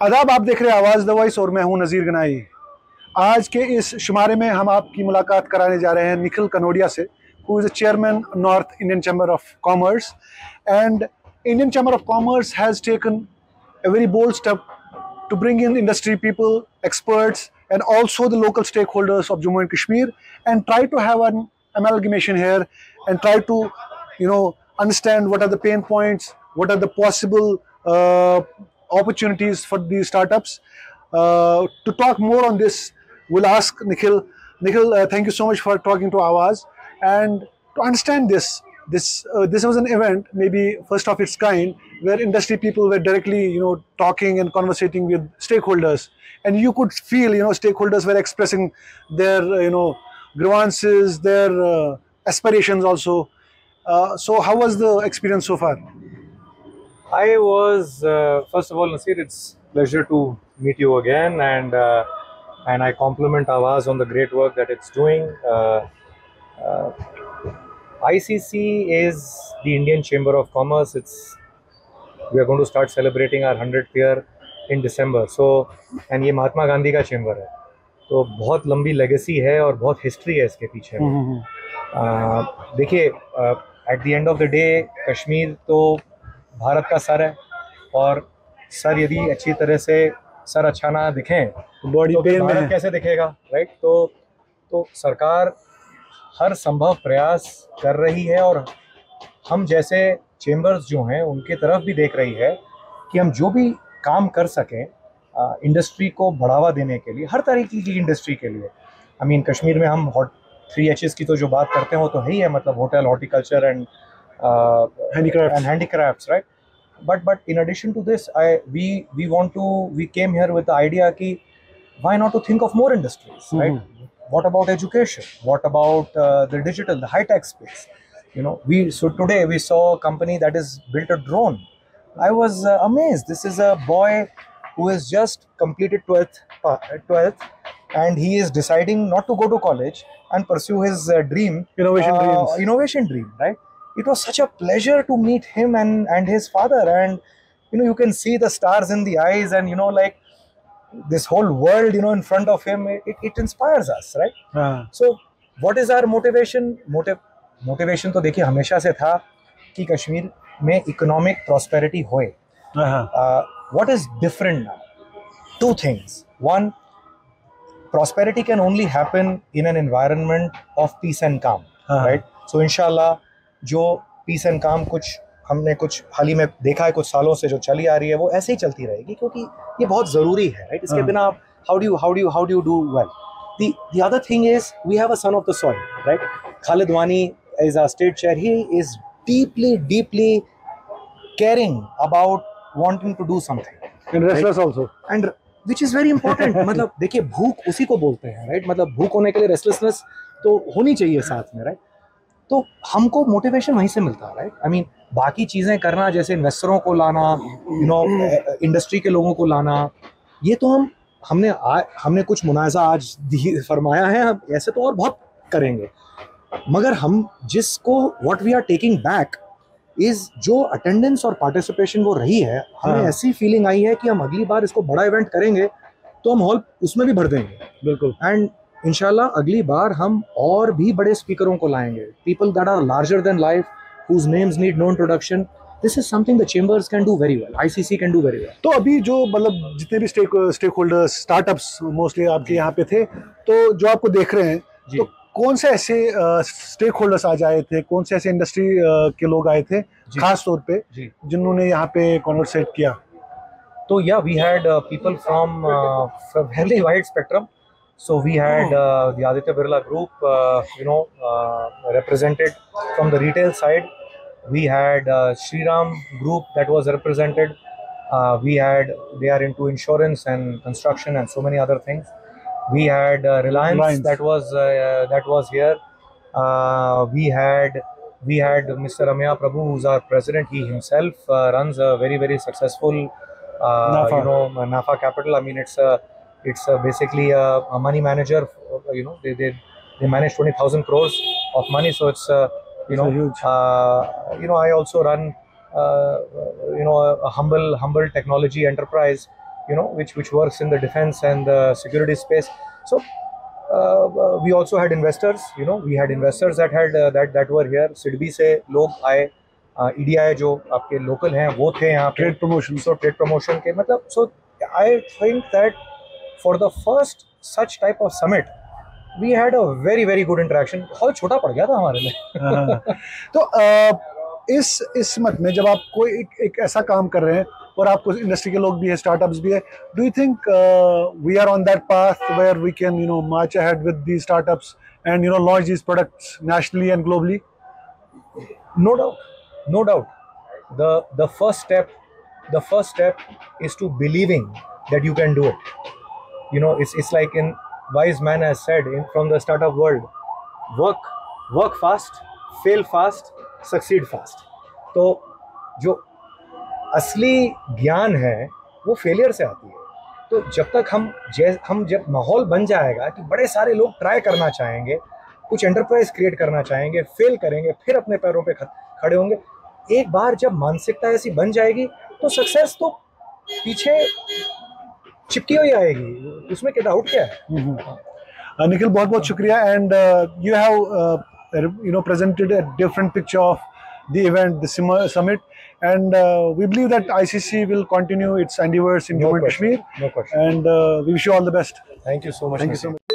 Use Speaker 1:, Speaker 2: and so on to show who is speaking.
Speaker 1: आदाब, आप देख रहे हैं आवाज़ द वॉइस और मैं हूं नज़ीर गनाई। आज के इस शुमारे में हम आपकी मुलाकात कराने जा रहे हैं निखिल कनोडिया से, who is a chairman north Indian chamber of commerce, and Indian chamber of commerce has taken a very bold step to bring in industry people, experts, and also the local stakeholders of Jammu and Kashmir, and try to have an amalgamation here and try to, understand what are the pain points, what are the possible opportunities for these startups. To talk more on this, we'll ask Nikhil. Nikhil, thank you so much for talking to Awaaz, and to understand this. This was an event, maybe first of its kind, where industry people were directly, talking and conversating with stakeholders, and you could feel, stakeholders were expressing their, grievances, their aspirations also. So, how was the experience so far?
Speaker 2: I was first of all, Nasir, it's pleasure to meet you again, and I compliment Awaaz on the great work that it's doing. ICC is the Indian Chamber of Commerce. We are going to start celebrating our 100th year in December. So, and ये महात्मा गांधी का chamber है, तो बहुत लंबी legacy है और बहुत history है इसके पीछे। देखिए, at the end of the day Kashmir तो भारत का सर है, और सर यदि अच्छी तरह से सर अच्छा ना दिखें
Speaker 1: बॉडी
Speaker 2: तो
Speaker 1: पेन में
Speaker 2: भारत कैसे दिखेगा, राइट? तो सरकार हर संभव प्रयास कर रही है, और हम जैसे चेम्बर्स जो हैं उनके तरफ भी देख रही है कि हम जो भी काम कर सकें इंडस्ट्री को बढ़ावा देने के लिए, हर तरीके की इंडस्ट्री के लिए। आई मीन कश्मीर में हम 3H's की तो जो बात करते हैं वो तो है ही है, मतलब hotel, horticulture and handicrafts, right? But in addition to this, we came here with the idea कि why not to think of more industries, right? What about education? What about the digital, the high-tech space? So today we saw a company that has built a drone. I was amazed. This is a boy who has just completed 12th, and he is deciding not to go to college and pursue his dream, innovation dream, right? It was such a pleasure to meet him and his father, and you can see the stars in the eyes, and like this whole world, in front of him. It inspires us, right? So what is our motivation? Motivation तो देखिए हमेशा से था कि कश्मीर में economic prosperity होए। What is different now? Two things. One, prosperity can only happen in an environment of peace and calm, right? So inshallah जो peace and calm हमने कुछ हाल ही में देखा है, कुछ सालों से जो चली आ रही है, वो ऐसे ही चलती रहेगी, क्योंकि ये बहुत ज़रूरी है, राइट? इसके बिना आप how do you do well? The other thing is we have a son of the soil, right? Khalid Wani is our state chair. He is deeply caring about wanting to do something,
Speaker 1: and restless, right? Also,
Speaker 2: and which is very important. मतलब देखिए, भूख उसी को बोलते हैं, right? मतलब भूख होने के लिए रेस्टलेसनेस तो होनी चाहिए साथ में, राइट? तो हमको मोटिवेशन वहीं से मिलता है, राइट? आई मीन बाकी चीज़ें करना, जैसे इन्वेस्टरों को लाना, इंडस्ट्री के लोगों को लाना, ये तो हमने कुछ मुनाजा आज फरमाया है, अब ऐसे तो और बहुत करेंगे, मगर हम जिसको what we are taking back is जो अटेंडेंस और पार्टिसिपेशन वो रही है, हमें ऐसी फीलिंग आई है कि हम अगली बार इसको बड़ा इवेंट करेंगे तो हम हॉल उसमें भी भर देंगे, बिल्कुल। एंड इंशाल्लाह अगली बार हम और भी बड़े स्पीकरों को लाएंगे, people that are larger than life, whose names need no introduction. This is something the chambers can do very well. ICC can do very well.
Speaker 1: तो अभी जो मतलब जितने भी स्टेक होल्डर्स, स्टार्टअप्स मोस्टली आपके यहाँ पे थे, तो जो आपको देख रहे हैं, तो कौन से ऐसे स्टेक होल्डर्स आज आए थे, कौन से ऐसे इंडस्ट्री के लोग आए थे खास तौर पे जिन्होंने यहाँ पे कन्वर्सेट किया?
Speaker 2: तो we had people from very wide spectrum. So we had the Aditya Birla Group, represented from the retail side. We had Shriram Group that was represented. They are into insurance and construction and so many other things. We had Reliance that was here. We had Mr. Ramya Prabhu, who's our president. He himself runs a very, very successful NAFA Capital. I mean, it's basically a money manager. They manage 20,000 crores of money, so it's huge. I also run a humble technology enterprise which works in the defense and the security space. So we also had investors. We had investors that were here. SIDBI से लोग आए, EDI जो आपके local हैं वो थे यहाँ पे.
Speaker 1: Trade promotion.
Speaker 2: So trade promotion के मतलब, so I think that for the first such type of summit, we had a very very good interaction. बहुत छोटा पड़ गया था हमारे लिए.
Speaker 1: तो इस मत में जब आप कोई एक ऐसा काम कर रहे हैं और आपको इंडस्ट्री के लोग भी हैं, स्टार्टअप्स भी है, do you think we are on that path where we can march ahead with these startups and launch these products nationally and globally?
Speaker 2: No doubt. The first step is to believing that you can do it. It's like in wise man has said from the startup world, work fast, fail fast, succeed fast. तो जो असली ज्ञान है वो failure से आती है. तो जब तक हम जब माहौल बन जाएगा कि बड़े सारे लोग ट्राई करना चाहेंगे, कुछ एंटरप्राइज क्रिएट करना चाहेंगे, फेल करेंगे, फिर अपने पैरों पे खड़े होंगे, एक बार जब मानसिकता ऐसी बन जाएगी तो सक्सेस तो पीछे चिपकी हुई आएगी, उसमें क्या डाउट क्या है.
Speaker 1: निखिल, बहुत बहुत शुक्रिया. And you have presented a different picture of the event, the summit, and we believe that ICC will continue its endeavors in Jammu and Kashmir.
Speaker 2: No question.
Speaker 1: And we wish you all the best.
Speaker 2: Thank you so much.
Speaker 1: Thank you so much.